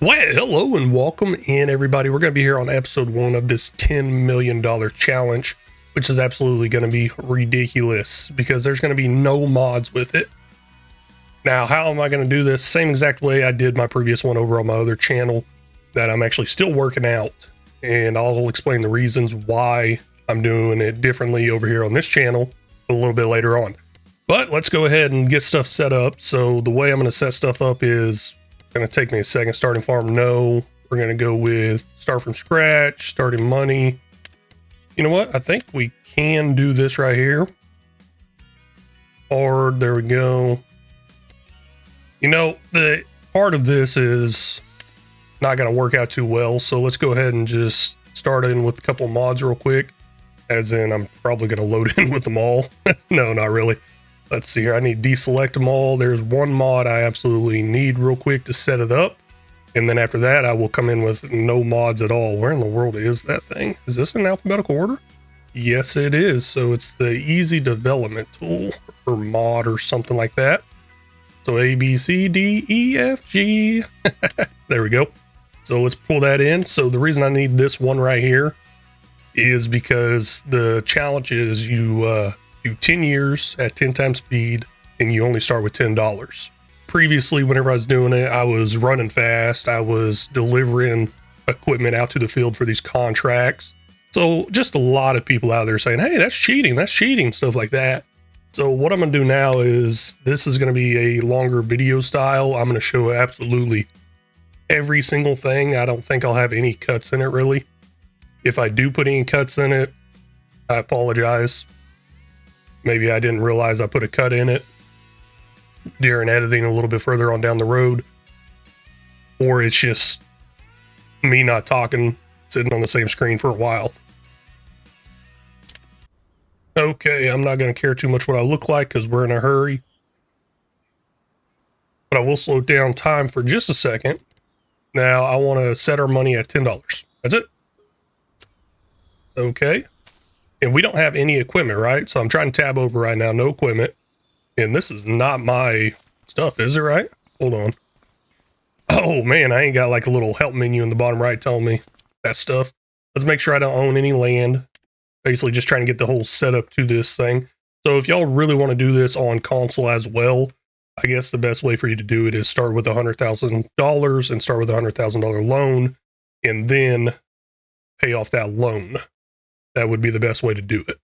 Well, hello and welcome in, everybody. We're going to be here on episode 1 of this $10 million challenge, which is absolutely going to be ridiculous because there's going to be no mods with it. Now, how am I going to do this? Same exact way I did my previous one over on my other channel that I'm actually still working out. And I'll explain the reasons why I'm doing it differently over here on this channel a little bit later on. But let's go ahead and get stuff set up. So the way I'm going to set stuff up is going to take me a second. Starting farm, no. We're going to go with start from scratch, starting money. You know what? I think we can do this right here. Or there we go. You know, the part of this is not going to work out too well. So let's go ahead and just start in with a couple mods real quick. As in, I'm probably going to load in with them all. No, not really. Let's see here. I need to deselect them all. There's one mod I absolutely need real quick to set it up. And then after that, I will come in with no mods at all. Where in the world is that thing? Is this in alphabetical order? Yes, it is. So it's the easy development tool or mod or something like that. So A, B, C, D, E, F, G. There we go. So let's pull that in. So the reason I need this one right here is because the challenge is you do 10 years at 10 times speed and you only start with $10. Previously, whenever I was doing it, I was running fast. I was delivering equipment out to the field for these contracts. So just a lot of people out there saying, hey, that's cheating, stuff like that. So what I'm going to do now is this is going to be a longer video style. I'm going to show absolutely every single thing. I don't think I'll have any cuts in it really. If I do put any cuts in it, I apologize. Maybe I didn't realize I put a cut in it during editing a little bit further on down the road. Or it's just me not talking, sitting on the same screen for a while. Okay, I'm not going to care too much what I look like because we're in a hurry. But I will slow down time for just a second. Now I want to set our money at $10. That's it. Okay. And we don't have any equipment, right? So I'm trying to tab over right now. No equipment. And this is not my stuff, is it, right? Hold on. Oh, man, I ain't got like a little help menu in the bottom right telling me that stuff. Let's make sure I don't own any land. Basically just trying to get the whole setup to this thing. So if y'all really want to do this on console as well, I guess the best way for you to do it is start with $100,000 and start with a $100,000 loan and then pay off that loan. That would be the best way to do it.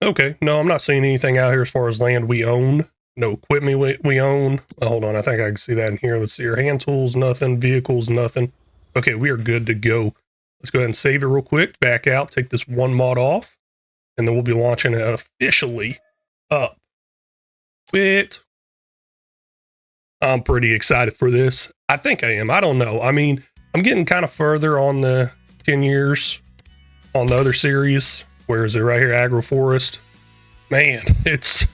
Okay, no, I'm not seeing anything out here as far as land we own. No equipment we own. Hold on, I think I can see that in here. Let's see here. Hand tools, nothing. Vehicles, nothing. Okay, we are good to go. Let's go ahead and save it real quick. Back out, take this one mod off, and then we'll be launching it officially up. Quit. I'm pretty excited for this. I think I am. I don't know. I mean, I'm getting kind of further on the 10 years on the other series. Where is it? Right here, agroforest. Man, it's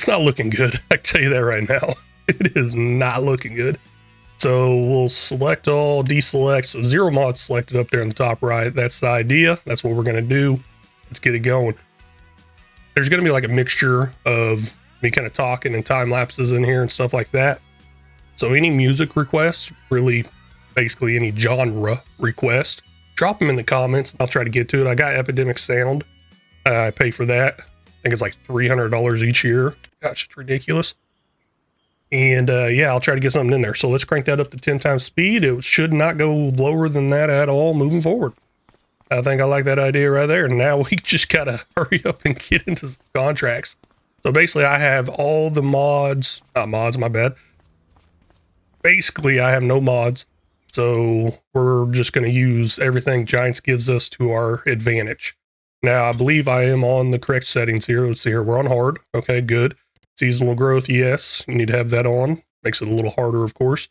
not looking good. I can tell you that right now. It is not looking good. So we'll select all, deselect. So 0 mods selected up there in the top right. That's the idea. That's what we're going to do. Let's get it going. There's going to be like a mixture of me kind of talking and time lapses in here and stuff like that. So any music requests, really basically any genre request, drop them in the comments. I'll try to get to it. I got Epidemic Sound. I pay for that. I think it's like $300 each year. Gosh, it's ridiculous. And yeah, I'll try to get something in there. So let's crank that up to 10 times speed. It should not go lower than that at all moving forward. I think I like that idea right there. Now we just gotta hurry up and get into some contracts. So basically I have all the mods, not mods, my bad. Basically I have no mods. So we're just going to use everything Giants gives us to our advantage. Now, I believe I am on the correct settings here. Let's see here. We're on hard. Okay, good. Seasonal growth, yes. You need to have that on. Makes it a little harder, of course.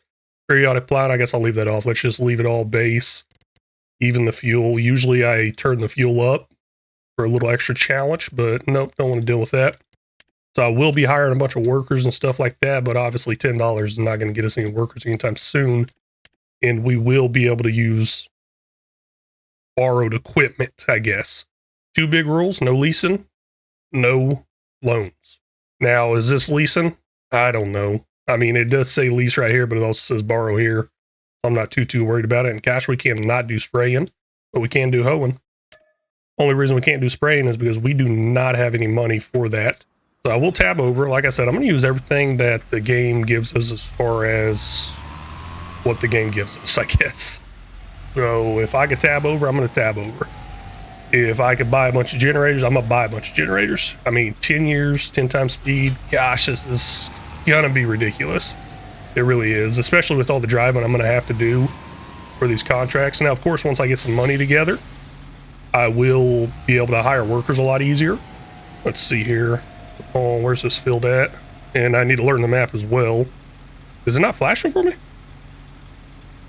Periodic plow, I guess I'll leave that off. Let's just leave it all base. Even the fuel. Usually I turn the fuel up for a little extra challenge, but nope, don't want to deal with that. So I will be hiring a bunch of workers and stuff like that, but obviously $10 is not going to get us any workers anytime soon. And we will be able to use borrowed equipment, I guess. 2 big rules: no leasing, no loans. Now, is this leasing? I don't know. I mean, it does say lease right here, but it also says borrow here. I'm not too worried about it. And gosh, we cannot do spraying, but we can do hoeing. Only reason we can't do spraying is because we do not have any money for that. So I will tab over. Like I said, I'm going to use everything that the game gives us as far as what the game gives us, I guess. So if I could tab over, I'm going to tab over. If I could buy a bunch of generators, I'm going to buy a bunch of generators. I mean, 10 years, 10 times speed. Gosh, this is going to be ridiculous. It really is, especially with all the driving I'm going to have to do for these contracts. Now, of course, once I get some money together, I will be able to hire workers a lot easier. Let's see here. Oh, where's this field at? And I need to learn the map as well. Is it not flashing for me?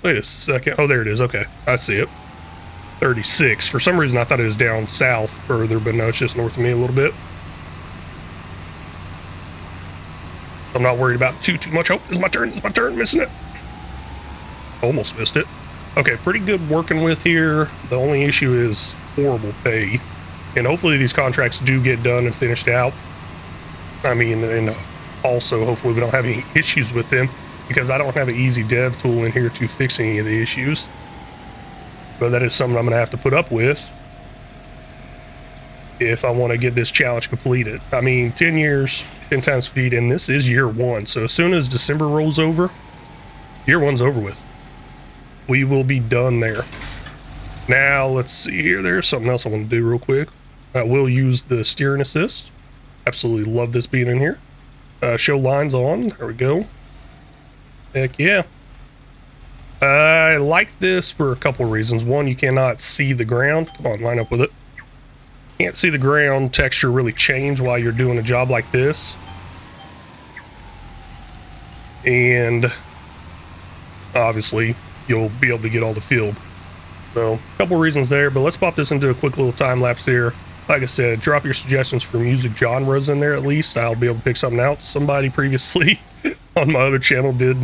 Wait a second. Oh, there it is. Okay, I see it. 36. For some reason, I thought it was down south further, but no, it's just north of me a little bit. I'm not worried about too much. Oh, this is my turn. This is my turn. Missing it. Almost missed it. Okay, pretty good working with here. The only issue is horrible pay. And hopefully these contracts do get done and finished out. I mean, and also hopefully we don't have any issues with them, because I don't have an easy dev tool in here to fix any of the issues. But that is something I'm going to have to put up with if I want to get this challenge completed. I mean, 10 years, 10 times speed, and this is year one. So as soon as December rolls over, year one's over with. We will be done there. Now, let's see here. There's something else I want to do real quick. I will use the steering assist. Absolutely love this being in here. Show lines on. There we go. Heck yeah. I like this for a couple of reasons. One, you cannot see the ground. Come on, line up with it. Can't see the ground texture really change while you're doing a job like this. And obviously, you'll be able to get all the field. So, a couple reasons there, but let's pop this into a quick little time lapse here. Like I said, drop your suggestions for music genres in there at least. I'll be able to pick something out. Somebody previously on my other channel did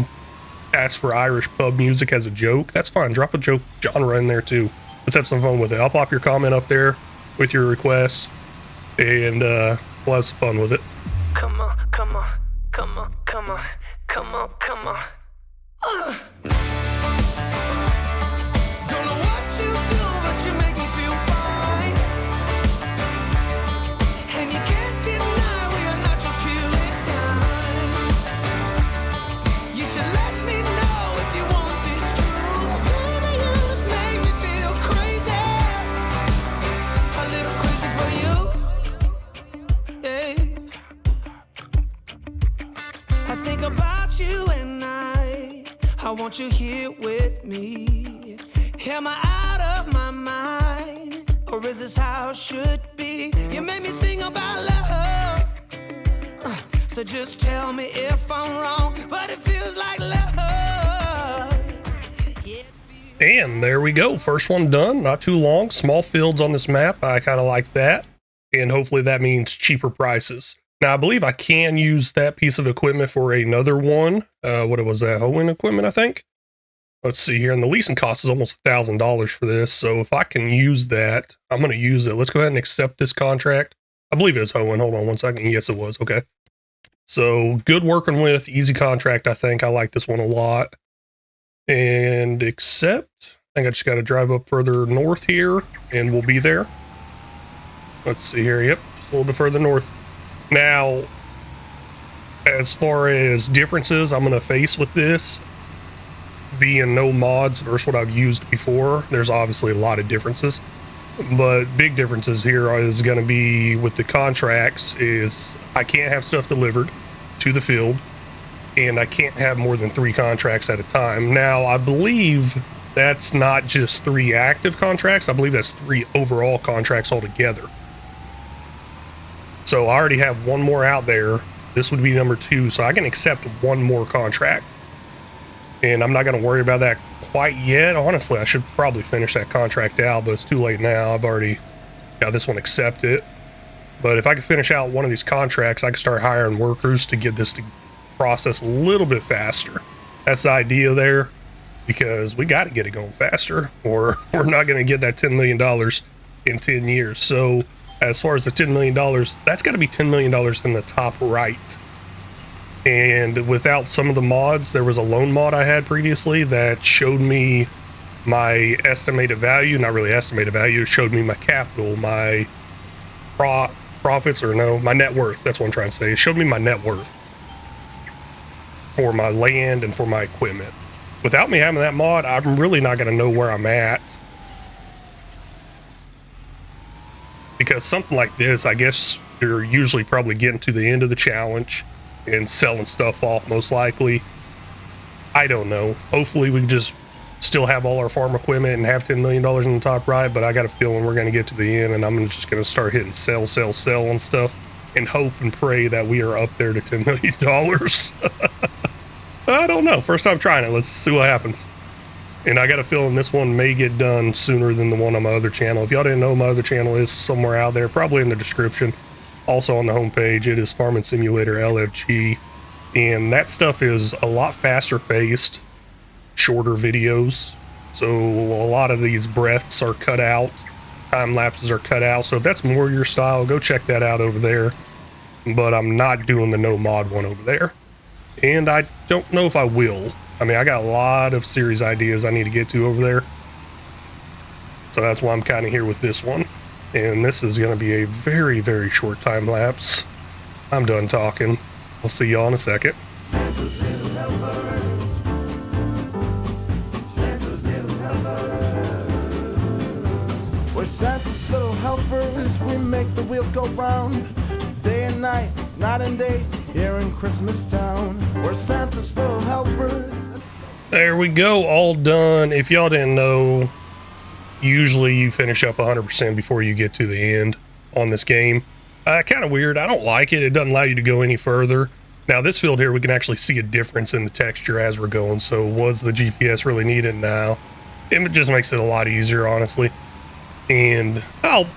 ask for Irish pub music as a joke. That's fine. Drop a joke genre in there too. Let's have some fun with it. I'll pop your comment up there with your request, and we'll have some fun with it. Come on, come on, come on, come on, come on, come on. Don't know what you do, but you make me feel fine. And you can't deny we are not just killing time. You should let me know if you want this true. Baby, you just make me feel crazy. A little crazy for you. Yeah. I think about you and I want you here with me. Am I out of my mind? Or is this how it should be? You made me sing about love. So just tell me if I'm wrong, but it feels like love. Yeah, And there we go. First one done. Not too long. Small fields on this map. I kind of like that. And hopefully that means cheaper prices. Now, I believe I can use that piece of equipment for another one. What was that? Hoeing equipment, I think. Let's see here. And the leasing cost is almost $1,000 for this. So if I can use that, I'm going to use it. Let's go ahead and accept this contract. I believe it is hoeing. Hold on one second. Yes, it was. Okay. So good working with. Easy contract, I think. I like this one a lot. And accept. I think I just got to drive up further north here, and we'll be there. Let's see here. Yep. Just a little bit further north. Now, as far as differences I'm going to face with this, being no mods versus what I've used before, there's obviously a lot of differences. But big differences here is going to be with the contracts is I can't have stuff delivered to the field, and I can't have more than 3 contracts at a time. Now, I believe that's not just 3 active contracts. I believe that's 3 overall contracts altogether. So I already have 1 more out there. This would be number 2, so I can accept 1 more contract. And I'm not going to worry about that quite yet. Honestly, I should probably finish that contract out, but it's too late now. I've already got this one accepted. But if I can finish out one of these contracts, I can start hiring workers to get this to process a little bit faster. That's the idea there, because we got to get it going faster, or we're not going to get that $10 million in 10 years. So as far as the $10 million, that's got to be $10 million in the top right. And without some of the mods, there was a loan mod I had previously that showed me my estimated value, not really estimated value, it showed me my capital, my profits, or no, my net worth. That's what I'm trying to say. It showed me my net worth for my land and for my equipment. Without me having that mod, I'm really not going to know where I'm at. Because something like this, I guess you're usually probably getting to the end of the challenge and selling stuff off, most likely. I don't know. Hopefully we can just still have all our farm equipment and have $10 million in the top right, but I got a feeling we're going to get to the end and I'm just going to start hitting sell and stuff and hope and pray that we are up there to $10 million. I don't know. First time trying it. Let's see what happens. And I got a feeling this one may get done sooner than the one on my other channel. If y'all didn't know, my other channel is somewhere out there, probably in the description. Also on the homepage, it is Farming Simulator LFG. And that stuff is a lot faster paced, shorter videos. So a lot of these breaths are cut out, time lapses are cut out. So if that's more your style, go check that out over there. But I'm not doing the no mod one over there. And I don't know if I will. I mean, I got a lot of series ideas I need to get to over there. So that's why I'm kind of here with this one. And this is going to be a very, very short time lapse. I'm done talking. I'll see y'all in a second. We're Santa's little helpers, we make the wheels go round. Day and night, night and day, here in Christmas Town. We're Santa's little helpers. There we go, all done. If y'all didn't know, usually you finish up 100% before you get to the end on this game. Kind of weird. I don't like it. It doesn't allow you to go any further. Now this field here, we can actually see a difference in the texture as we're going. So was the GPS really needed? Now it just makes it a lot easier, honestly. And I'll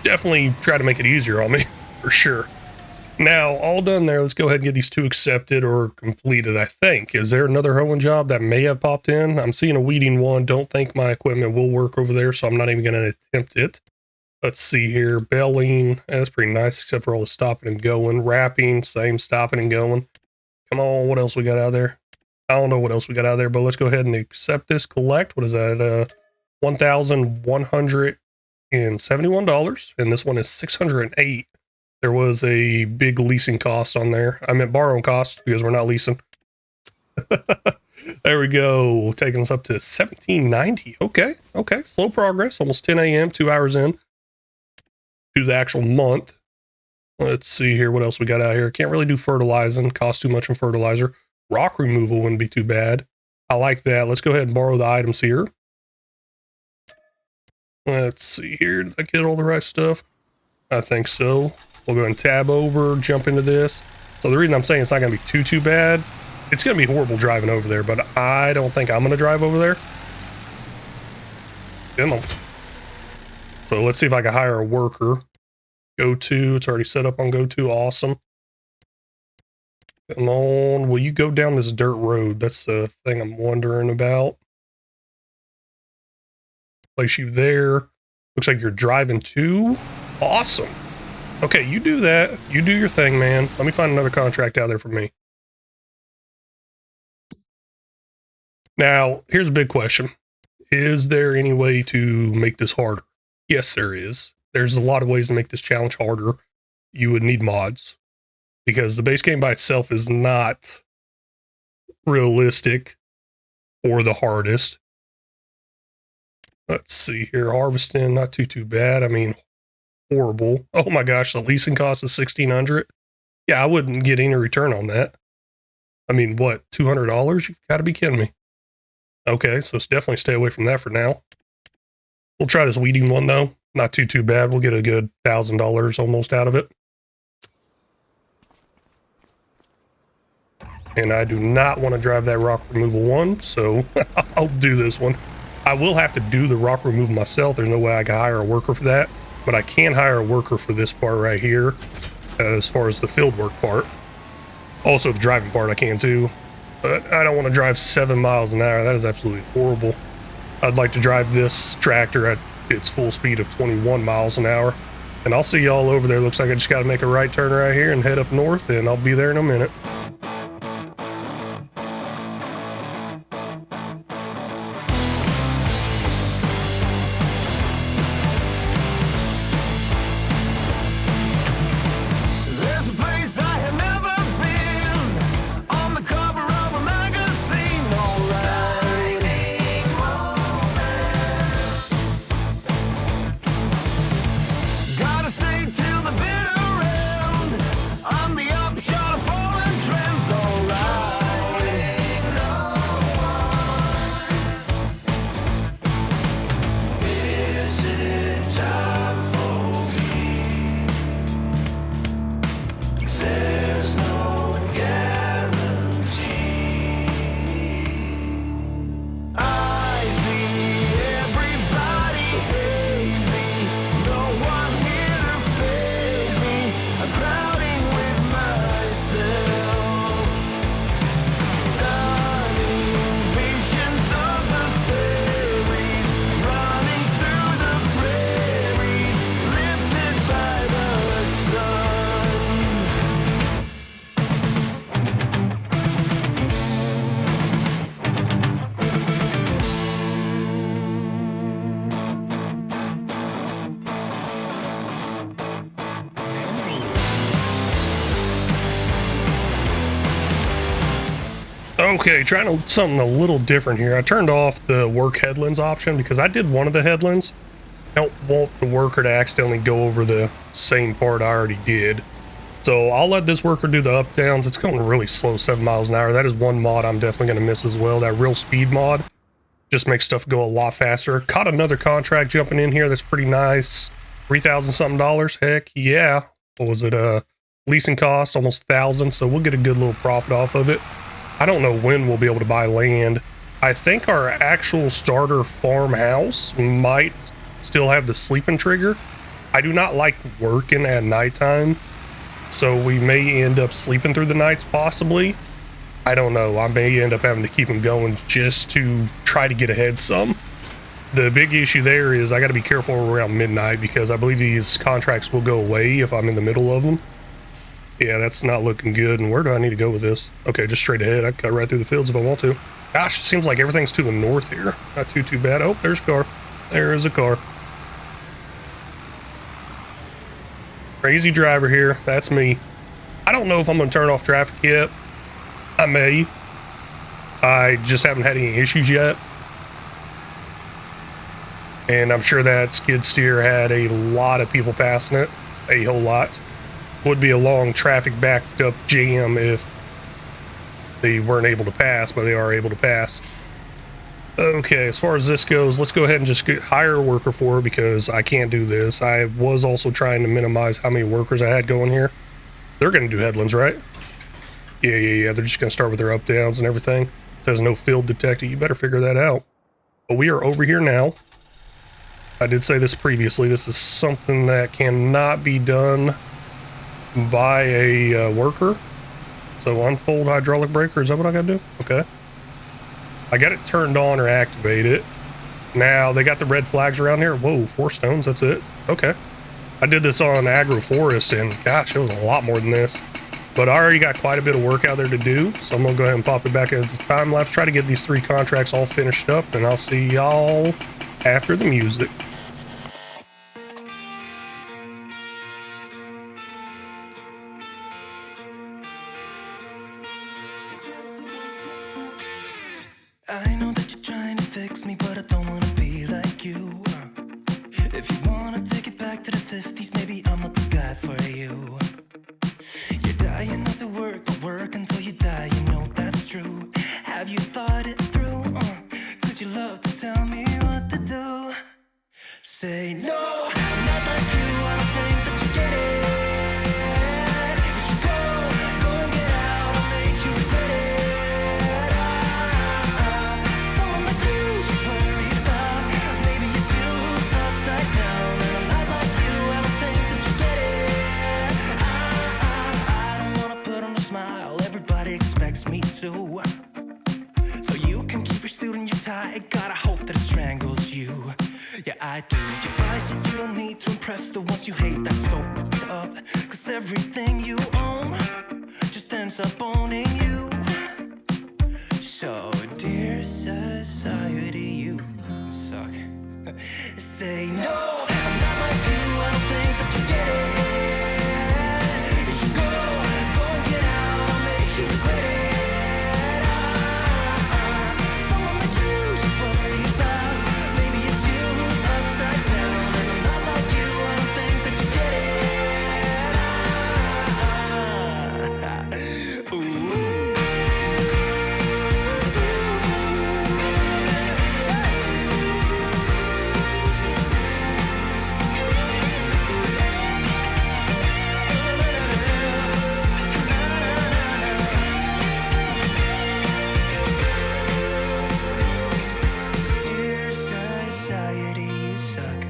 definitely try to make it easier on me for sure. Now, all done there. Let's go ahead and get these two accepted or completed, I think. Is there another hoeing job that may have popped in? I'm seeing a weeding one. Don't think my equipment will work over there, so I'm not even going to attempt it. Let's see here. Belling. That's pretty nice, except for all the stopping and going. Wrapping. Same stopping and going. Come on. What else we got out there? I don't know what else we got out there, but let's go ahead and accept this. Collect. What is that? $1,171. And this one is $608. There was a big leasing cost on there. I meant borrowing cost because we're not leasing. There we go. Taking us up to $1,790. Okay. Slow progress. Almost 10 a.m. 2 hours in to the actual month. Let's see here. What else we got out here? Can't really do fertilizing. Costs too much in fertilizer. Rock removal wouldn't be too bad. I like that. Let's go ahead and borrow the items here. Let's see here. Did I get all the right stuff? I think so. We'll go and tab over, jump into this. So the reason I'm saying it's not going to be too bad, it's going to be horrible driving over there, but I don't think I'm going to drive over there. Come on. So let's see if I can hire a worker. Go to, it's already set up on go to. Awesome. Come on. Will you go down this dirt road? That's the thing I'm wondering about. Place you there. Looks like you're driving too. Awesome. Okay, you do that. You do your thing, man. Let me find another contract out there for me. Now, here's a big question. Is there any way to make this harder? Yes, there is. There's a lot of ways to make this challenge harder. You would need mods, because the base game by itself is not realistic or the hardest. Let's see here. Harvesting, not too bad. I mean, horrible. Oh my gosh, the leasing cost is $1,600. Yeah, I wouldn't get any return on that. I mean, what, $200? You've got to be kidding me. Okay, so it's definitely stay away from that for now. We'll try this weeding one though. Not too bad. We'll get a good $1,000 almost out of it. And I do not want to drive that rock removal one, so I'll do this one. I will have to do the rock removal myself. There's no way I can hire a worker for that. But I can hire a worker for this part right here, as far as the field work part. Also the driving part I can too. But I don't want to drive 7 miles an hour. That is absolutely horrible. I'd like to drive this tractor at its full speed of 21 miles an hour. And I'll see y'all over there. Looks like I just got to make a right turn right here and head up north, and I'll be there in a minute. Okay, trying something a little different here. I turned off the work headlands option because I did one of the headlands. I don't want the worker to accidentally go over the same part I already did. So I'll let this worker do the up downs. It's going really slow, 7 miles an hour. That is one mod I'm definitely going to miss as well. That real speed mod just makes stuff go a lot faster. Caught another contract jumping in here. That's pretty nice. 3,000 something dollars. Heck yeah. What was it? Leasing cost almost 1,000. So we'll get a good little profit off of it. I don't know when we'll be able to buy land. I think our actual starter farmhouse might still have the sleeping trigger. I do not like working at nighttime, so we may end up sleeping through the nights possibly. I don't know. I may end up having to keep them going just to try to get ahead some. The big issue there is I got to be careful around midnight because I believe these contracts will go away if I'm in the middle of them. Yeah, that's not looking good. And where do I need to go with this? Okay, just straight ahead. I can cut right through the fields if I want to. Gosh, it seems like everything's to the north here. Not too bad. Oh, there's a car. There is a car. Crazy driver here. That's me. I don't know if I'm going to turn off traffic yet. I may. I just haven't had any issues yet. And I'm sure that skid steer had a lot of people passing it. A whole lot. Would be a long traffic backed up jam if they weren't able to pass, but they are able to pass. Okay, as far as this goes, let's go ahead and just hire a worker for her because I can't do this. I was also trying to minimize how many workers I had going here. They're going to do headlands, right? Yeah. They're just going to start with their up downs and everything. It says no field detected. You better figure that out. But we are over here now. I did say this previously. This is something that cannot be done by a worker. So unfold hydraulic breaker, is that what I gotta do? Okay. I got it turned on or activated. Now they got the red flags around here. Whoa, 4 stones, that's it. Okay. I did this on agroforest and gosh, it was a lot more than this. But I already got quite a bit of work out there to do. So I'm gonna go ahead and pop it back into the time lapse, try to get these 3 contracts all finished up, and I'll see y'all after the music. I know that you're trying to fix me, but I don't wanna be like you. If you wanna take it back to the 50s, maybe I'm not the guy for you. You're dying not to work, but work until you die, you know that's true. Have you thought it through? Cause you love to tell me what to do. Say no, I'm not like you, I don't think that you get it. You should go and get out, I'll make you regret it. Someone like you should worry about. Maybe your two's upside down, and I'm not like you, I don't think that you get it. I don't wanna put on a smile, everybody expects me to. So you can keep your suit and your tie, gotta hope that it strangles you. Yeah, I do. You buy shit you don't need to impress the ones you hate, that's so f***ed up. Cause everything you own just ends up owning you. So, dear society, you suck. Say no, I'm not like you, I don't think that you get it. You should go and get out, I'll make you regret it. Someone like you should worry about. Maybe it's you who's upside down, and I'm not like you, I don't think that you get it. Ooh. Dear society, you suck.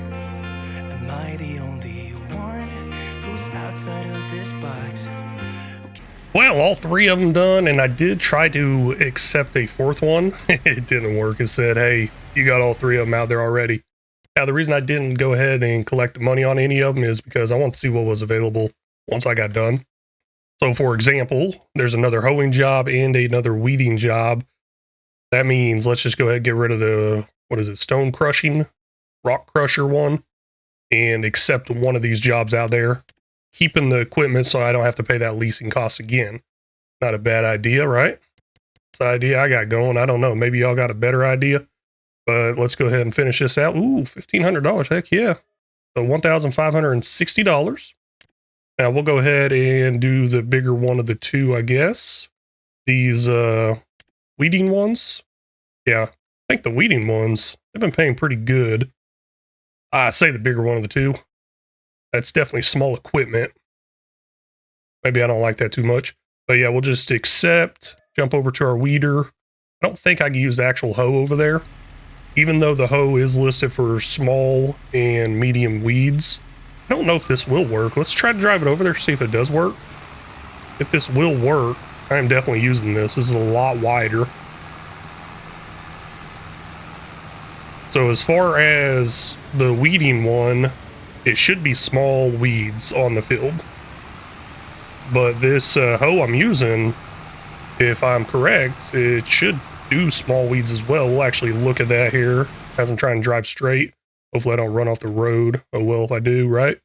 Am I the only one who's outside of this box? Well, all 3 of them done, and I did try to accept a 4th one. It didn't work. It said, hey, you got all 3 of them out there already. Now, the reason I didn't go ahead and collect the money on any of them is because I want to see what was available once I got done. So, for example, there's another hoeing job and another weeding job. That means let's just go ahead and get rid of the, what is it, stone crushing, rock crusher one, and accept one of these jobs out there. Keeping the equipment so I don't have to pay that leasing cost again. Not a bad idea, right? It's the idea I got going. I don't know. Maybe y'all got a better idea, but let's go ahead and finish this out. Ooh, $1,500. Heck yeah. So $1,560. Now we'll go ahead and do the bigger one of the two, I guess. These weeding ones. Yeah, I think the weeding ones, they've been paying pretty good. I say the bigger one of the two. That's definitely small equipment. Maybe I don't like that too much. But yeah, we'll just accept, jump over to our weeder. I don't think I can use the actual hoe over there. Even though the hoe is listed for small and medium weeds. I don't know if this will work. Let's try to drive it over there, see if it does work. If this will work, I am definitely using this. This is a lot wider. So as far as the weeding one, it should be small weeds on the field. But this hoe I'm using, if I'm correct, it should do small weeds as well. We'll actually look at that here as I'm trying to drive straight. Hopefully I don't run off the road. Oh well if I do, right?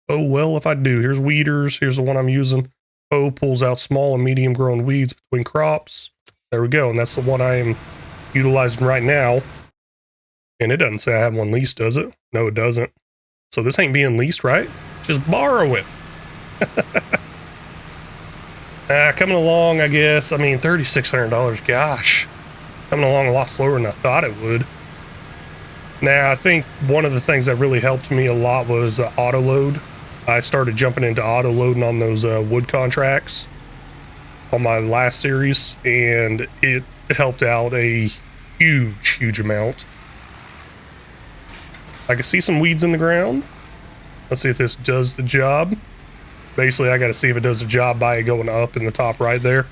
Oh well if I do. Here's weeders. Here's the one I'm using. Hoe pulls out small and medium grown weeds between crops. There we go. And that's the one I am utilizing right now. And it doesn't say I have one leased, does it? No, it doesn't. So this ain't being leased, right? Just borrow it. Coming along, I guess. I mean, $3,600. Gosh. Coming along a lot slower than I thought it would. Now, I think one of the things that really helped me a lot was auto load. I started jumping into auto loading on those wood contracts on my last series, and it helped out a huge amount. I can see some weeds in the ground. Let's see if this does the job. Basically, I got to see if it does the job by it going up in the top right there.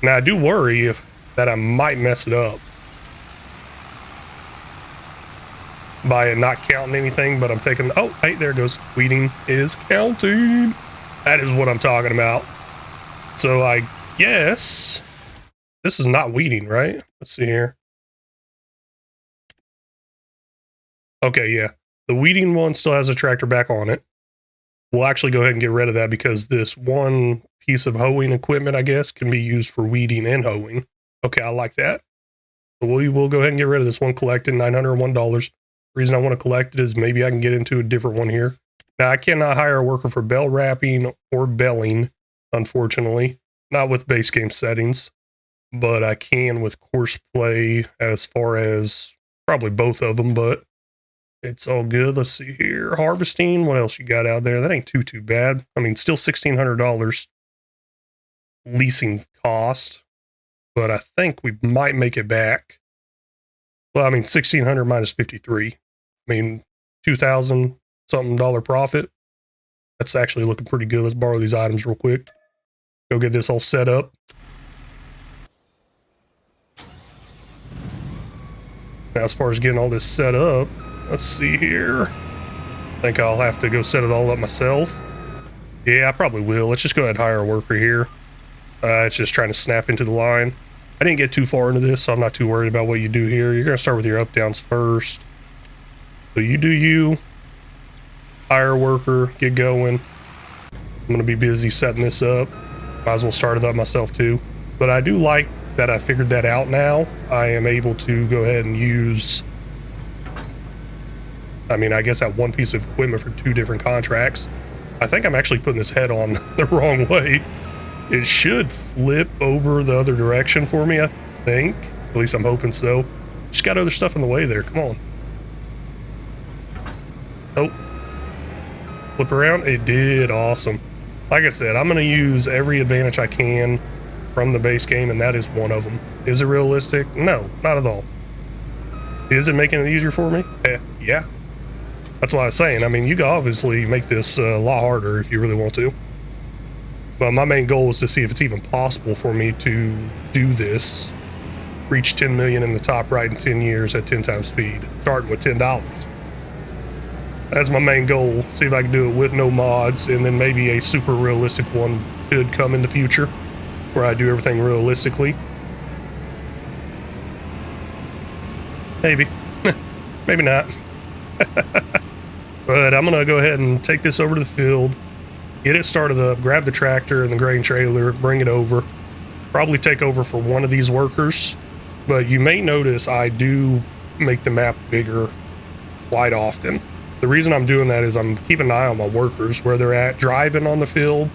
Now, I do worry that I might mess it up by it not counting anything, but I'm taking... Oh, hey, there it goes. Weeding is counting. That is what I'm talking about. So I guess this is not weeding, right? Let's see here. Okay, yeah. The weeding one still has a tractor back on it. We'll actually go ahead and get rid of that because this one piece of hoeing equipment, I guess, can be used for weeding and hoeing. Okay, I like that. So we will go ahead and get rid of this one collected, $901. The reason I want to collect it is maybe I can get into a different one here. Now, I cannot hire a worker for bell wrapping or belling, unfortunately. Not with base game settings, but I can with course play as far as probably both of them, but it's all good. Let's see here. Harvesting. What else you got out there? That ain't too bad. I mean, still $1,600 leasing cost, but I think we might make it back. Well, I mean, 1,600 minus 53. I mean, 2,000 something dollar profit. That's actually looking pretty good. Let's borrow these items real quick. Go get this all set up. Now, as far as getting all this set up, let's see here. I think I'll have to go set it all up myself. Yeah, I probably will. Let's just go ahead and hire a worker here. It's just trying to snap into the line. I didn't get too far into this, so I'm not too worried about what you do here. You're going to start with your up downs first. So you do you. Hire a worker. Get going. I'm going to be busy setting this up. Might as well start it up myself too. But I do like that I figured that out now. I am able to go ahead and use... I mean, I guess that one piece of equipment for two different contracts. I think I'm actually putting this head on the wrong way. It should flip over the other direction for me, I think. At least I'm hoping so. Just got other stuff in the way there. Come on. Oh. Flip around. It did. Awesome. Like I said, I'm going to use every advantage I can from the base game, and that is one of them. Is it realistic? No, not at all. Is it making it easier for me? Yeah. That's what I was saying. I mean, you can obviously make this a lot harder if you really want to. But my main goal is to see if it's even possible for me to do this. Reach 10 million in the top right in 10 years at 10 times speed, starting with $10. That's my main goal. See if I can do it with no mods, and then maybe a super realistic one could come in the future where I do everything realistically. Maybe. Maybe not. But I'm going to go ahead and take this over to the field, get it started up, grab the tractor and the grain trailer, bring it over, probably take over for one of these workers, but you may notice I do make the map bigger quite often. The reason I'm doing that is I'm keeping an eye on my workers, where they're at driving on the field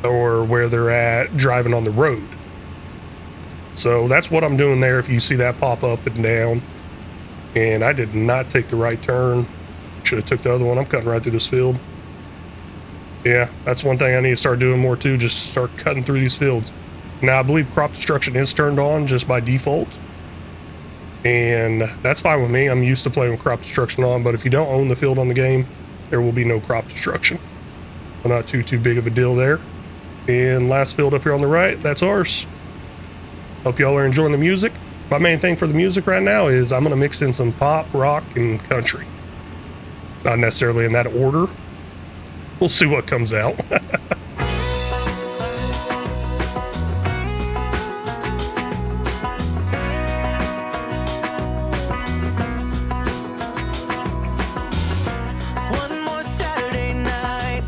or where they're at driving on the road. So that's what I'm doing there. If you see that pop up and down, and I did not take the right turn, should have took the other one. I'm cutting right through this field. Yeah, that's one thing I need to start doing more too, just start cutting through these fields. Now I believe crop destruction is turned on just by default, and that's fine with me. I'm used to playing with crop destruction on, but if you don't own the field on the game, there will be no crop destruction. Well, not too big of a deal there. And last field up here on the right, that's ours. Hope y'all are enjoying the music. My main thing for the music right now is I'm gonna mix in some pop, rock, and country. Not necessarily in that order. We'll see what comes out. One more Saturday night,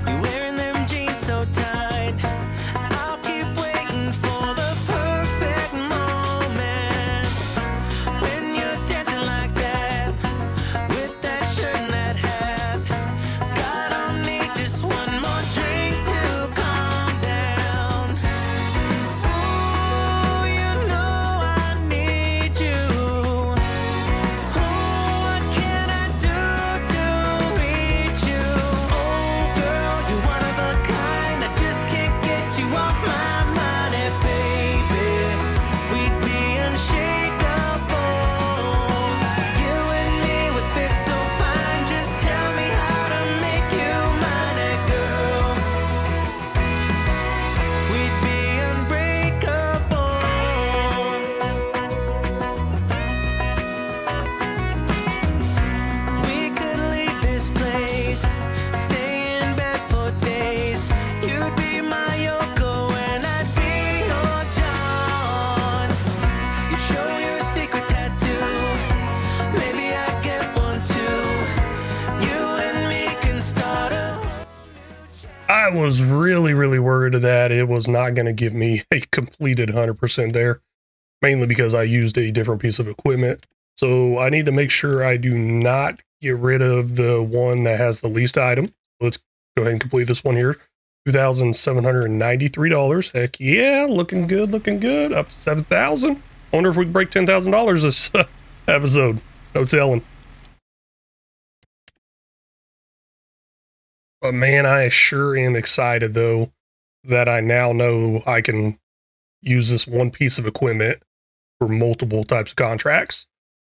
you're wearing them jeans so tight. I'll keep waiting for the perfect moment when you're dancing like that with that shirt and that hat. God, I'll need just one more drink to calm down. Ooh, you know I need you. What can I do to reach you? Oh girl, you're one of a kind. I just can't get you off my mind. And baby, we'd be unshakable. You and me would fit so fine. Just tell me how to make you mine. And girl, we'd be unbreakable. We could leave this place, stay in bed for days. You'd be my Yoko and I'd be your John. You'd show your secret tattoo, maybe I'd get one too. You and me can start a I was really worried that it was not going to give me a completed 100% there, mainly because I used a different piece of equipment. So I need to make sure I do not get rid of the one that has the least item. Let's go ahead and complete this one here. $2,793. Heck yeah, looking good, up to 7,000. I wonder if we can break $10,000 this episode. No telling. But man, I sure am excited though that I now know I can use this one piece of equipment for multiple types of contracts.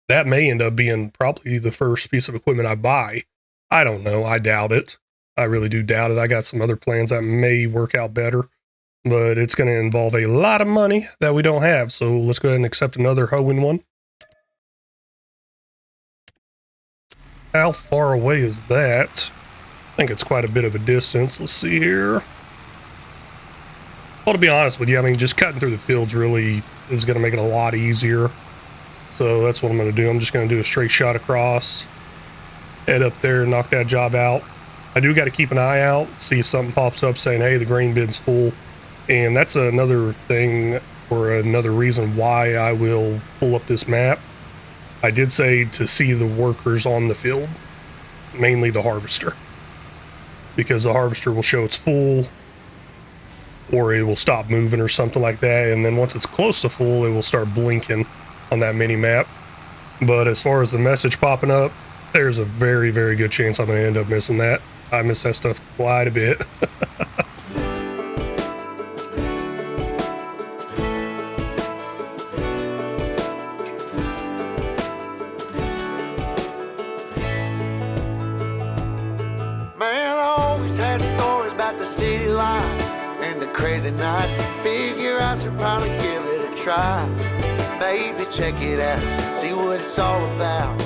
That may end up being probably the first piece of equipment I buy. I don't know. I doubt it. I really do doubt it. I got some other plans that may work out better, but it's going to involve a lot of money that we don't have. So let's go ahead and accept another hoeing one. How far away is that? I think it's quite a bit of a distance. Let's see here. Well, to be honest with you, I mean, just cutting through the fields really is going to make it a lot easier. So that's what I'm going to do. I'm just going to do a straight shot across, head up there, knock that job out. I do got to keep an eye out, see if something pops up saying, hey, the grain bin's full. And that's another thing or another reason why I will pull up this map. I did say to see the workers on the field, mainly the harvester, because the harvester will show it's full or it will stop moving or something like that. And then once it's close to full, it will start blinking on that mini map. But as far as the message popping up, there's a very good chance I'm going to end up missing that. I miss that stuff quite a bit. Man, I always had stories about the city life and the crazy nights. Figure I should probably give it a try. Baby, check it out, see what it's all about.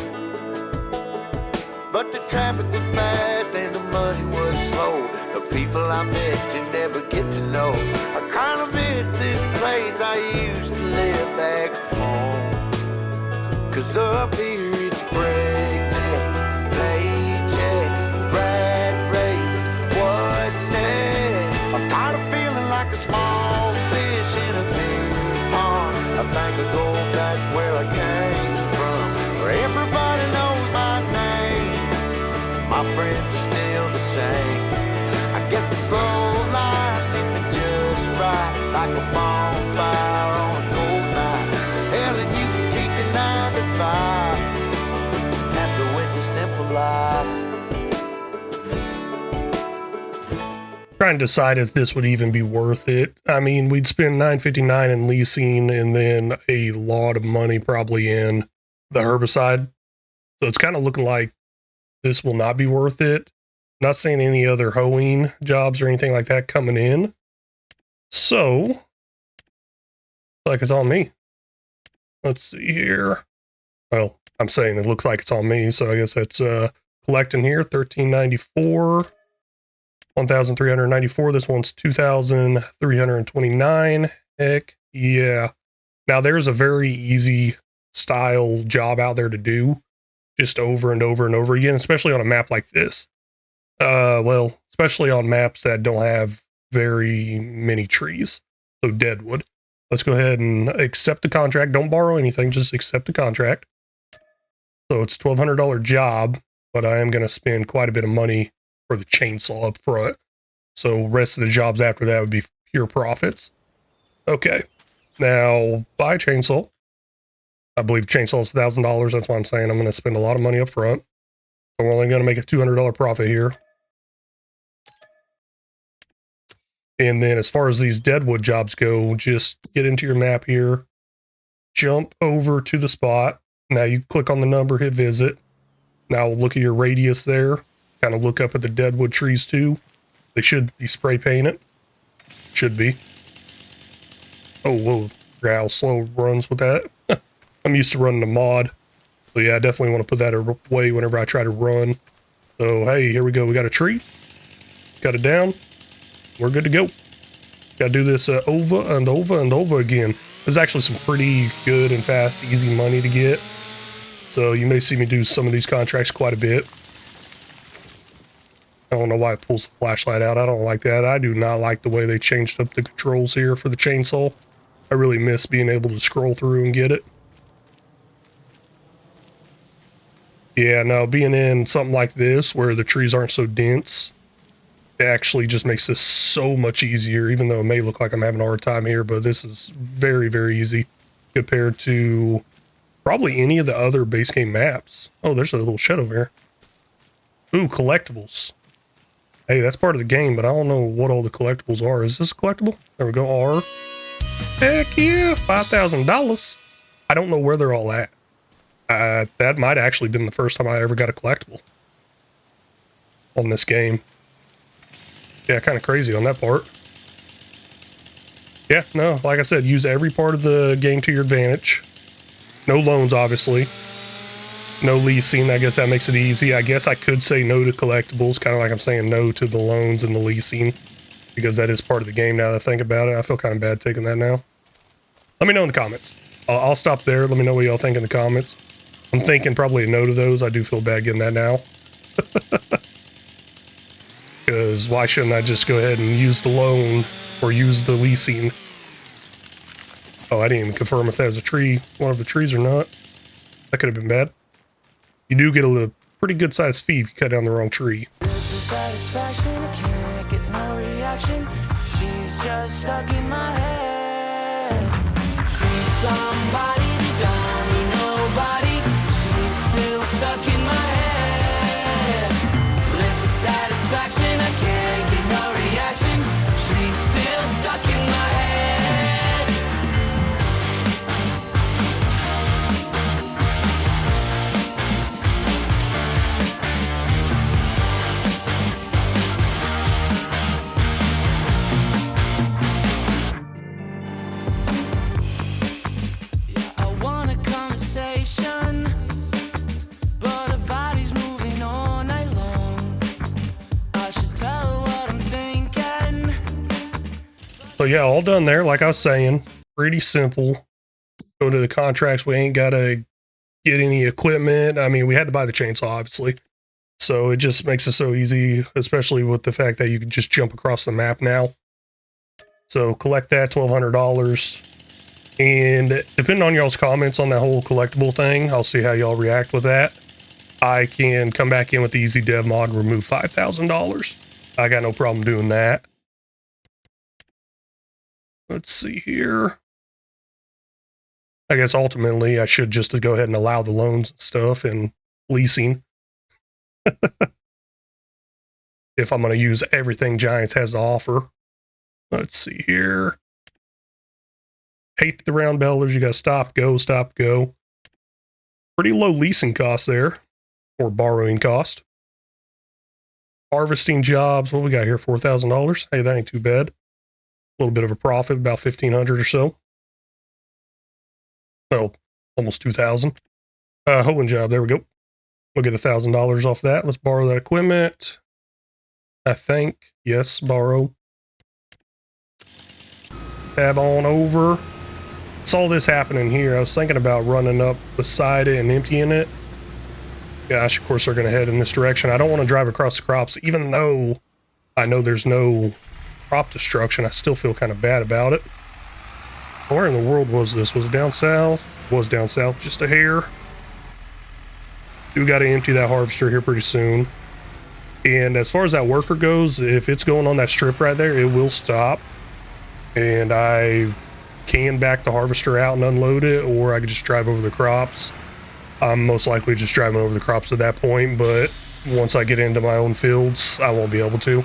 But the traffic was fast and the money was slow. The people I met you never get to know. I kinda miss this place I used to live back home. 'Cause up here it's breakneck, paycheck, rat race, what's next? I'm tired of feeling like a small fish back where I came from, where everybody knows my name. My friends are still the same. I guess the slow life hit me just right, like a bonfire on a cold night. Hell, and you can keep your 9 to 5, happy with the simple life. Trying to decide if this would even be worth it. I mean, we'd spend $9.59 in leasing and then a lot of money probably in the herbicide. So it's kind of looking like this will not be worth it. Not seeing any other hoeing jobs or anything like that coming in. So, like it's on me. Let's see here. Well, I'm saying it looks like it's on me, so I guess that's collecting here, $13.94. 1,394. This one's 2,329. Heck yeah. Now there's a very easy style job out there to do just over and over and over again, especially on a map like this. Well, especially on maps that don't have very many trees. So Deadwood. Let's go ahead and accept the contract. Don't borrow anything, just accept the contract. So it's $1,200 job, but I am going to spend quite a bit of money for the chainsaw up front. So rest of the jobs after that would be pure profits. Okay. Now, buy a chainsaw. I believe the chainsaw is $1,000. That's why I'm saying I'm going to spend a lot of money up front. So we're only going to make a $200 profit here. And then as far as these Deadwood jobs go, just get into your map here. Jump over to the spot. Now you click on the number, hit visit. Now we'll look at your radius there. Kind of look up at the Deadwood trees too. They should be spray painted. Should be. Oh, whoa. How slow runs with that. I'm used to running a mod. So yeah, I definitely want to put that away whenever I try to run. So hey, here we go. We got a tree. Got it down. We're good to go. Got to do this over and over and over again. There's actually some pretty good and fast, easy money to get. So you may see me do some of these contracts quite a bit. I don't know why it pulls the flashlight out. I don't like that. I do not like the way they changed up the controls here for the chainsaw. I really miss being able to scroll through and get it. Yeah, no, being in something like this where the trees aren't so dense, it actually just makes this so much easier, even though it may look like I'm having a hard time here, but this is very, very easy compared to probably any of the other base game maps. Oh, there's a little shed over here. Ooh, collectibles. Hey, that's part of the game, but I don't know what all the collectibles are. Is this a collectible? There we go, R. Heck yeah, $5,000. I don't know where they're all at. That might have actually been the first time I ever got a collectible on this game. Yeah, kind of crazy on that part. Yeah, no, like I said, use every part of the game to your advantage. No loans, obviously. No leasing. I guess that makes it easy. I guess I could say no to collectibles, kind of like I'm saying no to the loans and the leasing, because that is part of the game now that I think about it. I feel kind of bad taking that now. Let me know in the comments. I'll stop there. Let me know what y'all think in the comments. I'm thinking probably a no to those. I do feel bad getting that now. Because why shouldn't I just go ahead and use the loan or use the leasing? Oh, I didn't even confirm if that was a tree, one of the trees or not. That could have been bad. You do get a pretty good sized fee if you cut down the wrong tree. There's a satisfaction, I can't get no reaction. She's just stuck in my head. She's somebody that don't need nobody. She's still stuck in my head. Lips of satisfaction, I can't get no reaction. She's still stuck in my head. So yeah, all done there. Like I was saying, pretty simple. Go to the contracts. We ain't got to get any equipment. I mean, we had to buy the chainsaw, obviously. So it just makes it so easy, especially with the fact that you can just jump across the map now. So collect that, $1,200. And depending on y'all's comments on that whole collectible thing, I'll see how y'all react with that. I can come back in with the easy dev mod and remove $5,000. I got no problem doing that. Let's see here. I guess ultimately I should just go ahead and allow the loans and stuff and leasing. If I'm going to use everything Giants has to offer. Let's see here. Hate the round bellers. You got stop, go, stop, go. Pretty low leasing cost there, or borrowing cost. Harvesting jobs. What we got here? $4,000. Hey, that ain't too bad. A little bit of a profit, about 1,500 or so. Well, almost 2,000. Hoeing job. There we go. We'll get $1,000 off that. Let's borrow that equipment. I think. Yes, borrow. Tab on over. Saw this happening here. I was thinking about running up beside it and emptying it. Gosh, of course they're going to head in this direction. I don't want to drive across the crops, even though I know there's no crop destruction. I still feel kind of bad about it. Where in the world was this? Was it down south? It was down south, just a hair. We got to empty that harvester here pretty soon. And as far as that worker goes, if it's going on that strip right there, it will stop. And I can back the harvester out and unload it, or I could just drive over the crops. I'm most likely just driving over the crops at that point, but once I get into my own fields, I won't be able to.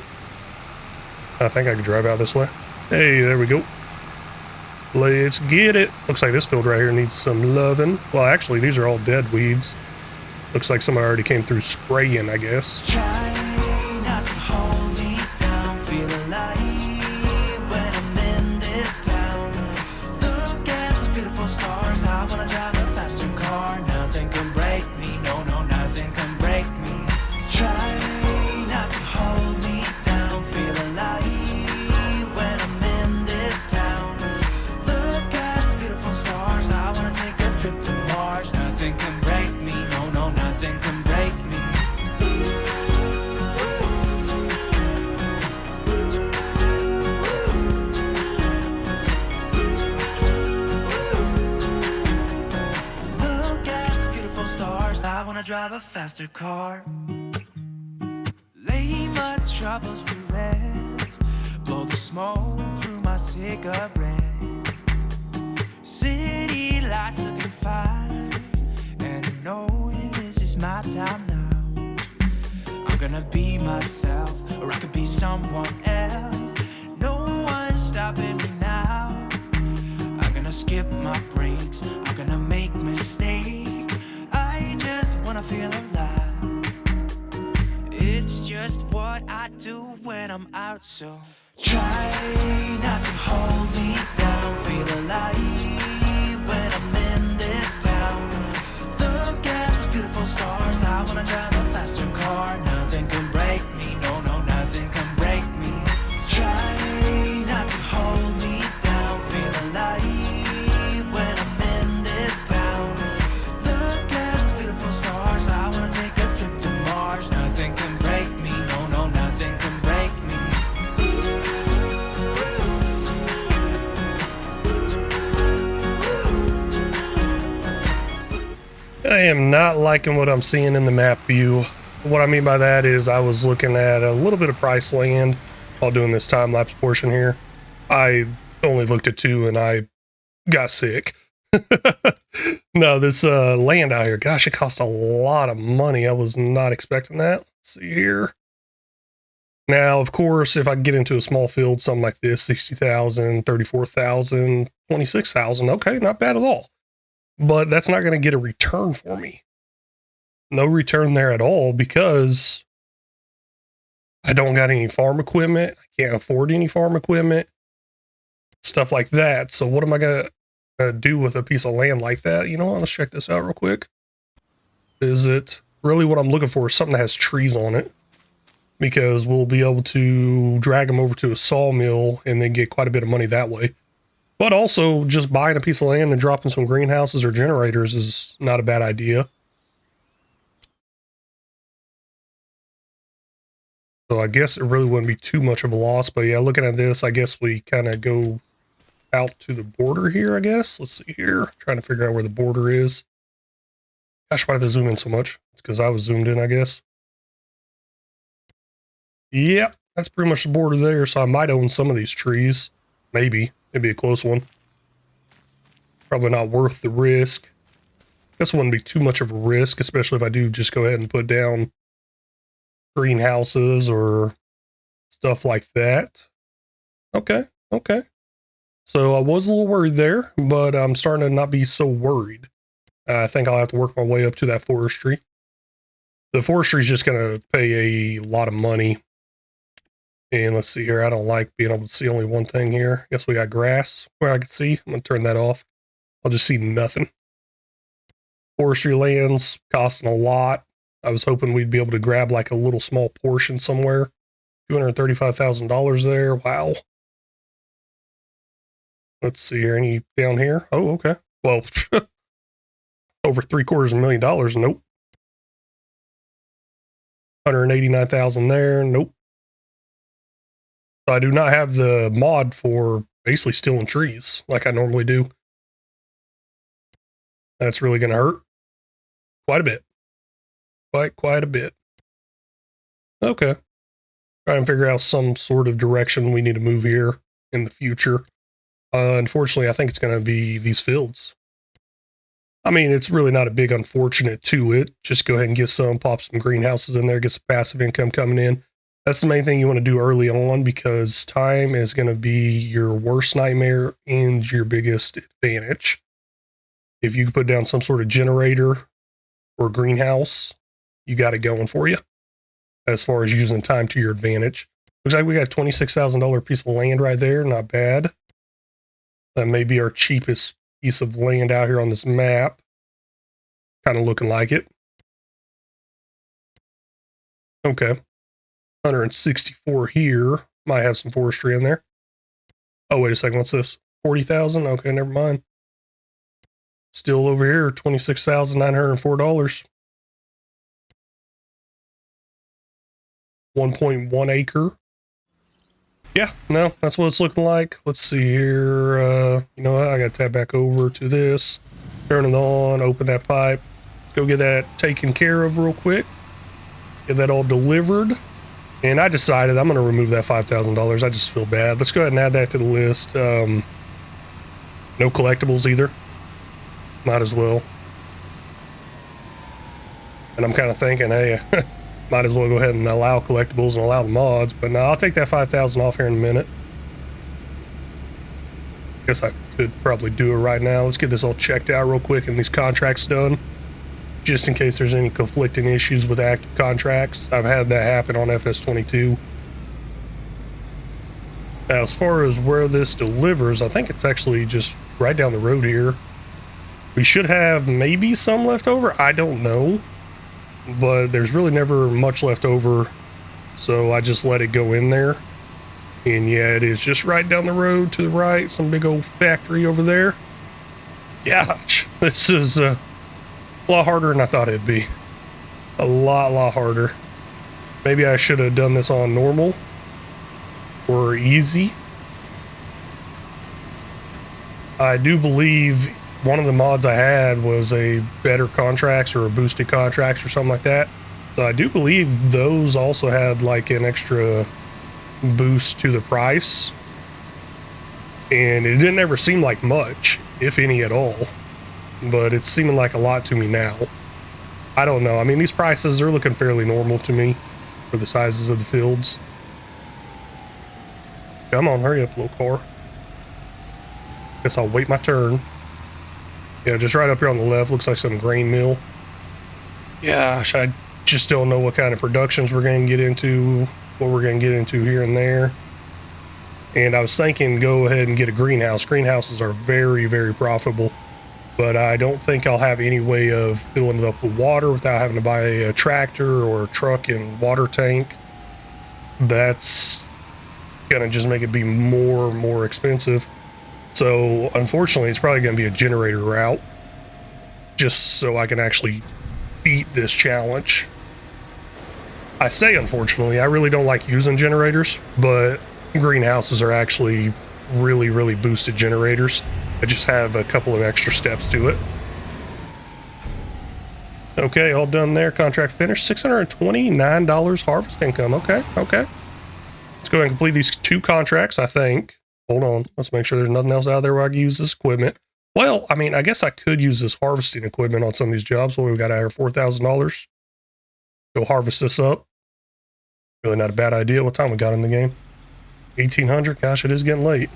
I think I could drive out this way. Hey, there we go. Let's get it. Looks like this field right here needs some loving. Well, actually, these are all dead weeds. Looks like somebody already came through spraying, I guess. Try not to hold me down, feel alive when I'm in this town. Look at those beautiful stars, I wanna drive a faster car. Nothing can break me, no, nothing can break me. Try not to hold me down, feel alive when I'm in this town. Look at those beautiful stars, I wanna take a trip to Mars. Nothing can break me, no, nothing can break me. Look at those beautiful stars, I wanna drive a faster car. Lay my troubles to rest, blow the smoke through my cigarette. City lights looking fine, and I know this is my time now. I'm gonna be myself, or I could be someone else. No one's stopping me now. I'm gonna skip my breaks, I'm gonna make mistakes. I just wanna feel alive. It's just what I do when I'm out, so try not to hold me down, feel alive when I'm in this town. Look at those beautiful stars, I wanna drive a faster car. Nothing can break me, no, nothing can break me. Try not to hold me down, feel alive when I'm in this town. Look at those beautiful stars, I wanna take a trip to Mars. Nothing can break me, no, nothing can break me. I am not liking what I'm seeing in the map view. What I mean by that is I was looking at a little bit of price land while doing this time-lapse portion here. I only looked at 2 and I got sick. No, this land out here, gosh, it cost a lot of money. I was not expecting that. Let's see here. Now, of course, if I get into a small field, something like this, 60,000, 34,000, 26,000, okay, not bad at all. But that's not going to get a return for me. No return there at all because I don't got any farm equipment. I can't afford any farm equipment. Stuff like that. So what am I going to do with a piece of land like that? You know what? Let's check this out real quick. Is it really what I'm looking for is something that has trees on it? Because we'll be able to drag them over to a sawmill and then get quite a bit of money that way. But also, just buying a piece of land and dropping some greenhouses or generators is not a bad idea. So I guess it really wouldn't be too much of a loss. But yeah, looking at this, I guess we kind of go out to the border here, I guess. Let's see here. Trying to figure out where the border is. Gosh, why did they zoom in so much? It's because I was zoomed in, I guess. Yep, that's pretty much the border there, so I might own some of these trees. Maybe. Maybe a close one. Probably not worth the risk. This wouldn't be too much of a risk, especially if I do just go ahead and put down greenhouses or stuff like that. Okay, okay. So I was a little worried there, but I'm starting to not be so worried. I think I'll have to work my way up to that forestry. The forestry is just going to pay a lot of money. And let's see here. I don't like being able to see only one thing here. Guess we got grass where I can see. I'm going to turn that off. I'll just see nothing. Forestry lands costing a lot. I was hoping we'd be able to grab like a little small portion somewhere. $235,000 there. Wow. Let's see here. Any down here? Oh, okay. Well, over $750,000. Nope. 189,000 there. Nope. So I do not have the mod for basically stealing trees like I normally do. That's really going to hurt quite a bit. Quite a bit. Okay. Try and figure out some sort of direction we need to move here in the future. Unfortunately, I think it's going to be these fields. I mean, it's really not a big unfortunate to it. Just go ahead and get some, pop some greenhouses in there, get some passive income coming in. That's the main thing you want to do early on, because time is going to be your worst nightmare and your biggest advantage. If you can put down some sort of generator or greenhouse, you got it going for you as far as using time to your advantage. Looks like we got a $26,000 piece of land right there. Not bad. That may be our cheapest piece of land out here on this map. Kind of looking like it. Okay. 164 here. Might have some forestry in there. Oh, wait a second. What's this? 40,000? Okay, never mind. Still over here, $26,904. 1.1 acre. Yeah, no, that's what it's looking like. Let's see here. You know what? I got to tab back over to this. Turn it on. Open that pipe. Let's go get that taken care of real quick. Get that all delivered. And I decided I'm going to remove that $5,000. I just feel bad. Let's go ahead and add that to the list. No collectibles either. Might as well. And I'm kind of thinking, hey, might as well go ahead and allow collectibles and allow the mods. But no, I'll take that 5,000 off here in a minute. Guess I could probably do it right now. Let's get this all checked out real quick and these contracts done, just in case there's any conflicting issues with active contracts. I've had that happen on FS22. Now, as far as where this delivers, I think it's actually just right down the road here. We should have maybe some left over. I don't know. But there's really never much left over. So I just let it go in there. And yeah, it is just right down the road to the right. Some big old factory over there. Gosh, this is a lot harder than I thought it'd be. A lot harder. Maybe I should have done this on normal or easy. I do believe one of the mods I had was a better contracts or a boosted contracts or something like that. So I do believe those also had like an extra boost to the price. And it didn't ever seem like much, if any at all. But it's seeming like a lot to me now. I don't know. I mean, these prices are looking fairly normal to me for the sizes of the fields. Come on, hurry up, little car. Guess I'll wait my turn. Yeah, just right up here on the left, looks like some grain mill. Gosh, I just don't know what kind of productions we're going to get into, what we're going to get into here and there. And I was thinking go ahead and get a greenhouse. Greenhouses are very profitable, but I don't think I'll have any way of filling it up with water without having to buy a tractor or a truck and water tank. That's going to just make it be more expensive. So unfortunately, it's probably going to be a generator route, just so I can actually beat this challenge. I say unfortunately, I really don't like using generators, but greenhouses are actually really, really boosted generators. I just have a couple of extra steps to it. Okay, all done there. Contract finished. $629 harvest income. Okay. Let's go ahead and complete these 2 contracts, I think. Hold on. Let's make sure there's nothing else out there where I can use this equipment. Well, I mean, I guess I could use this harvesting equipment on some of these jobs. Well, we've got out here $4,000. Go harvest this up. Really not a bad idea. What time we got in the game? 1800. Gosh, it is getting late.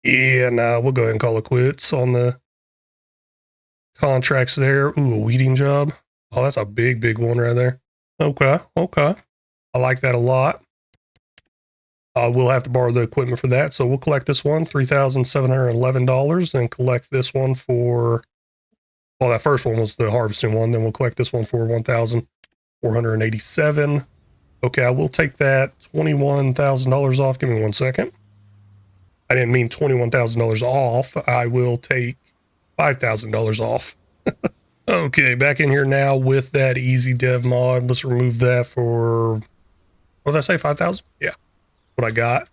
Yeah, nah, we'll go ahead and call it quits on the contracts there. Ooh, a weeding job. Oh, that's a big one right there. Okay. I like that a lot. We'll have to borrow the equipment for that. So we'll collect this one, $3,711, and collect this one for, well, that first one was the harvesting one. Then we'll collect this one for $1,487. Okay, I will take that $21,000 off. Give me 1 second. I didn't mean $21,000 off. I will take $5,000 off. Okay, back in here now with that easy dev mod. Let's remove that for, what did I say, 5,000? Yeah, what I got.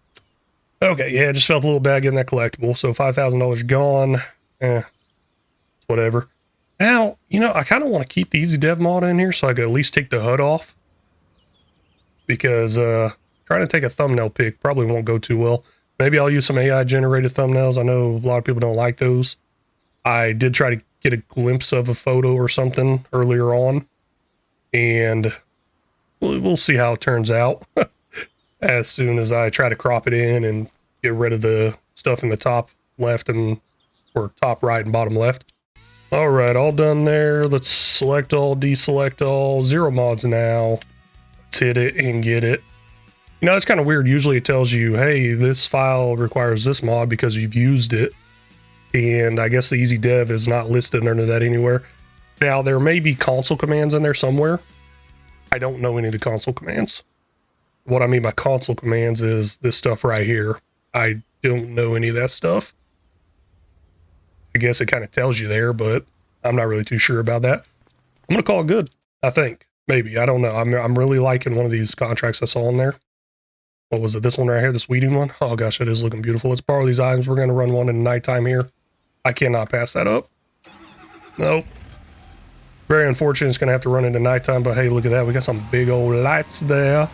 Okay, yeah, just felt a little bad getting that collectible. So $5,000 gone. Whatever. Now, you know, I kind of want to keep the easy dev mod in here so I could at least take the HUD off. Because trying to take a thumbnail pic probably won't go too well. Maybe I'll use some AI generated thumbnails. I know a lot of people don't like those. I did try to get a glimpse of a photo or something earlier on, and we'll see how it turns out as soon as I try to crop it in and get rid of the stuff in the top left and or top right and bottom left. All right, all done there. Let's select all, deselect all, 0 mods now. Let's hit it and get it. You know, it's kind of weird. Usually it tells you, hey, this file requires this mod because you've used it. And I guess the easy dev is not listed under that anywhere. Now, there may be console commands in there somewhere. I don't know any of the console commands. What I mean by console commands is this stuff right here. I don't know any of that stuff. I guess it kind of tells you there, but I'm not really too sure about that. I'm going to call it good, I think. Maybe. I don't know. I'm really liking one of these contracts I saw in there. What was it? This one right here, this weeding one? Oh gosh, it is looking beautiful. Let's borrow these items. We're going to run one in the nighttime here. I cannot pass that up. Nope. Very unfortunate. It's going to have to run into nighttime, but hey, look at that. We got some big old lights there.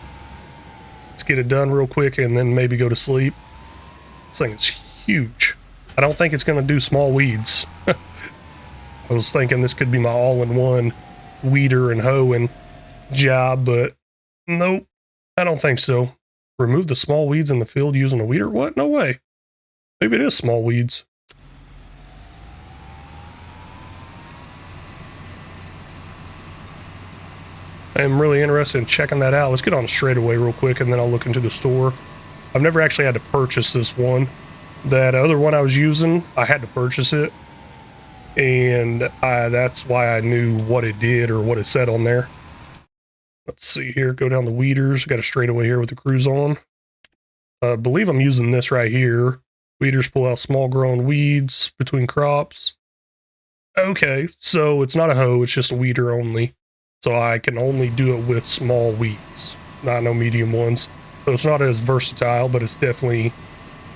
Let's get it done real quick and then maybe go to sleep. This thing is huge. I don't think it's going to do small weeds. I was thinking this could be my all-in-one weeder and hoeing job, but nope, I don't think so. Remove the small weeds in the field using a weeder? What? No way. Maybe it is small weeds. I am really interested in checking that out. Let's get on a straightaway real quick and then I'll look into the store. I've never actually had to purchase this one. That other one I was using, I had to purchase it. And that's why I knew what it did or what it said on there. Let's see here, go down the weeders. Got a straightaway here with the cruise on. I believe I'm using this right here. Weeders pull out small grown weeds between crops. Okay, so it's not a hoe, it's just a weeder only. So I can only do it with small weeds, not no medium ones. So it's not as versatile, but it's definitely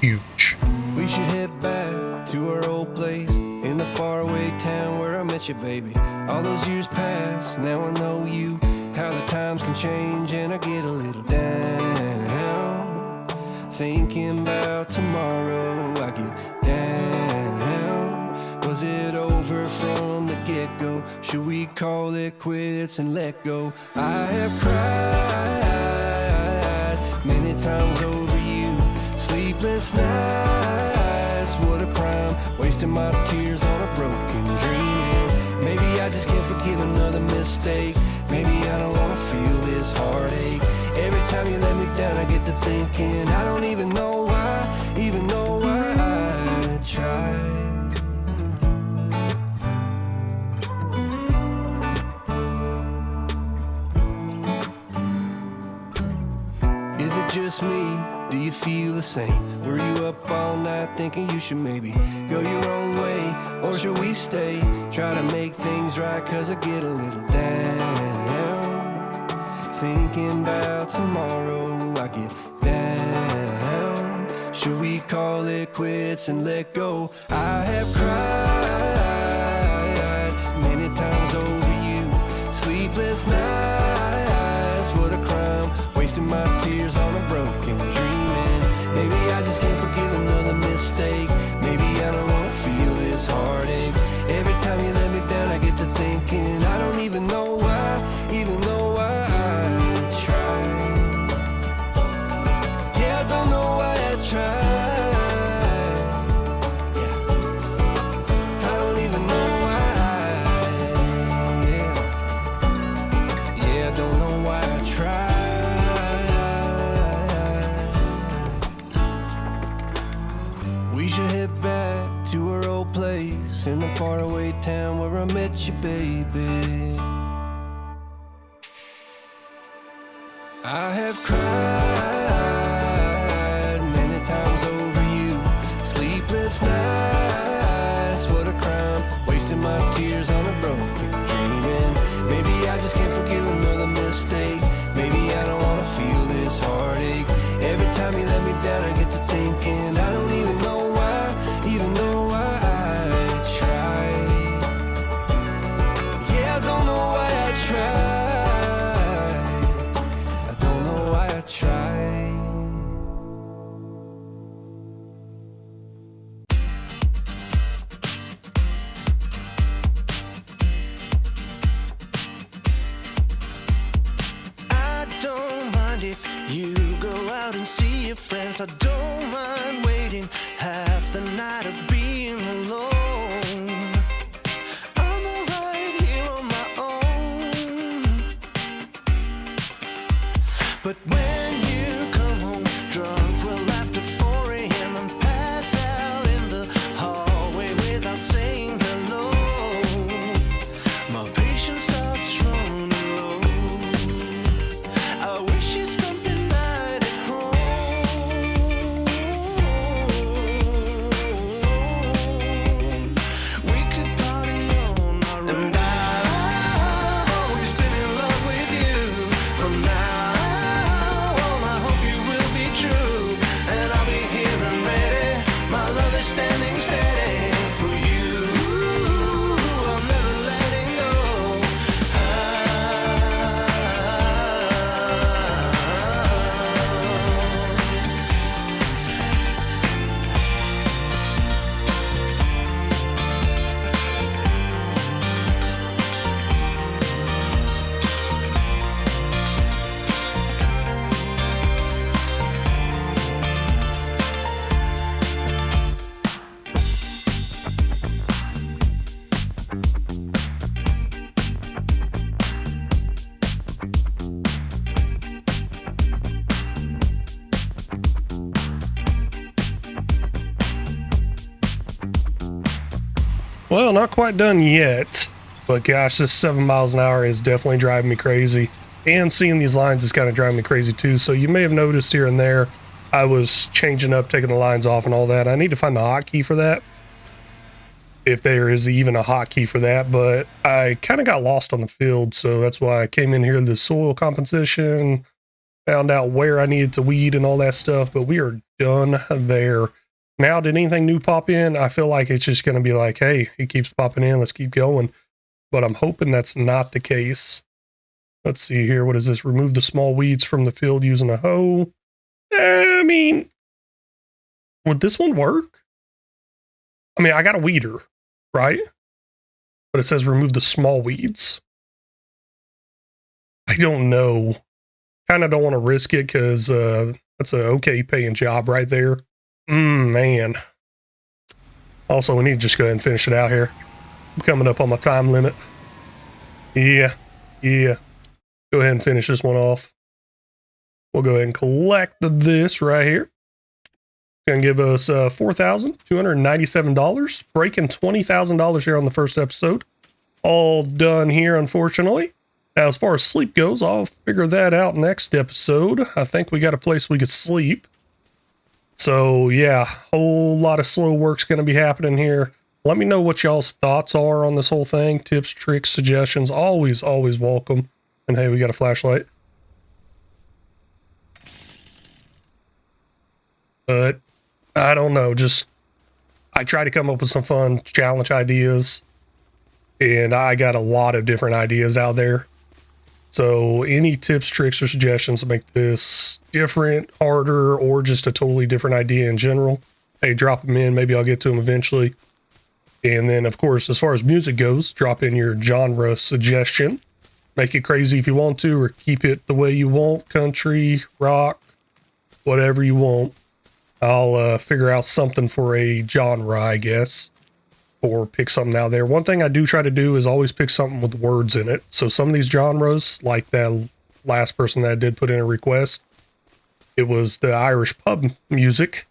huge. We should head back to our old place in the faraway town where I met you, baby. All those years pass, now I know you. How the times can change and I get a little down. Thinking about tomorrow, I get down. Was it over from the get-go? Should we call it quits and let go? I have cried many times over you. Sleepless nights, what a crime. Wasting my tears on a broken dream. Maybe I just can't forgive another mistake. Maybe I don't wanna feel this heartache. Every time you let me down, I get to thinking I don't even know why I tried. Is it just me? Do you feel the same? Were you up all night thinking you should maybe go your own way? Or should we stay? Try to make things right, cause I get a little down. Thinking about tomorrow, I get down. call it quits and let go. I have cried many times over you. Sleepless nights, what a crime. Wasting my tears on a broken dreaming. Maybe I just can't forgive another mistake. Maybe I don't wanna feel this heartache. Every time you let me down, I get to thinking I don't even know why, even though I tried. Yeah, I don't know why I tried. Yeah, I don't even know why. Yeah, I don't know why I tried. We should head back to our old place in the faraway town where I met you, baby. I have cried many times over you. Sleepless nights, what a crime. Wasting my tears on a broken dreaming. Maybe I just can't forgive another mistake. Maybe I don't wanna feel this heartache. Every time you let me down, I get to thinking I don't even know why, even though I tried. Yeah, I don't know why I tried. I don't know why I tried. I don't mind if you go out and see your friends. I don't mind waiting half the night of being alone. I'm alright here on my own. But when you come home drunk, well after 4 a.m. and pass out in the hallway without saying hello, my patience starts running low. I wish you spent the night at home. We could party on our own. And I've always been in love with you. From now on, I hope you will be true. And I'll be here and ready. My love is standing steady for you. I'm never letting go. Well, not quite done yet, but gosh, this 7 miles an hour is definitely driving me crazy. And seeing these lines is kind of driving me crazy too. So you may have noticed here and there, I was changing up, taking the lines off and all that. I need to find the hotkey for that, if there is even a hotkey for that, but I kind of got lost on the field. So that's why I came in here to the soil composition, found out where I needed to weed and all that stuff, but we are done there. Now, did anything new pop in? I feel like it's just going to be like, hey, it keeps popping in, let's keep going. But I'm hoping that's not the case. Let's see here. What is this? Remove the small weeds from the field using a hoe. I mean, would this one work? I mean, I got a weeder, right? But it says remove the small weeds. I don't know. Kind of don't want to risk it because that's a okay paying job right there. Man. Also, we need to just go ahead and finish it out here. I'm coming up on my time limit. Yeah. Go ahead and finish this one off. We'll go ahead and collect this right here. It's going to give us $4,297, breaking $20,000 here on the first episode. All done here, unfortunately. Now, as far as sleep goes, I'll figure that out next episode. I think we got a place we could sleep. So, yeah, whole lot of slow work's going to be happening here. Let me know what y'all's thoughts are on this whole thing. Tips, tricks, suggestions, always welcome. And hey, we got a flashlight. But I don't know. Just I try to come up with some fun challenge ideas, and I got a lot of different ideas out there. So any tips, tricks, or suggestions to make this different, harder, or just a totally different idea in general, hey, drop them in. Maybe I'll get to them eventually. And then, of course, as far as music goes, drop in your genre suggestion. Make it crazy if you want to, or keep it the way you want. Country, rock, whatever you want. I'll figure out something for a genre, I guess, or pick something out there. One thing I do try to do is always pick something with words in it. So some of these genres, like that last person that did put in a request, it was the Irish pub music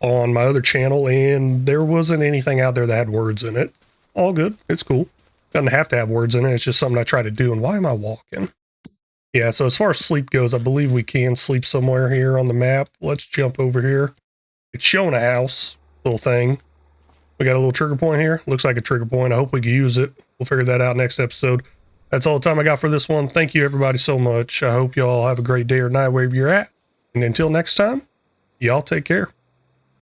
on my other channel, and there wasn't anything out there that had words in it. All good. It's cool. Doesn't have to have words in it. It's just something I try to do. And why am I walking? Yeah, so as far as sleep goes, I believe we can sleep somewhere here on the map. Let's jump over here. It's showing a house, little thing. We got a little trigger point here. Looks like a trigger point. I hope we can use it. We'll figure that out next episode. That's all the time I got for this one. Thank you, everybody, so much. I hope y'all have a great day or night wherever you're at. And until next time, y'all take care.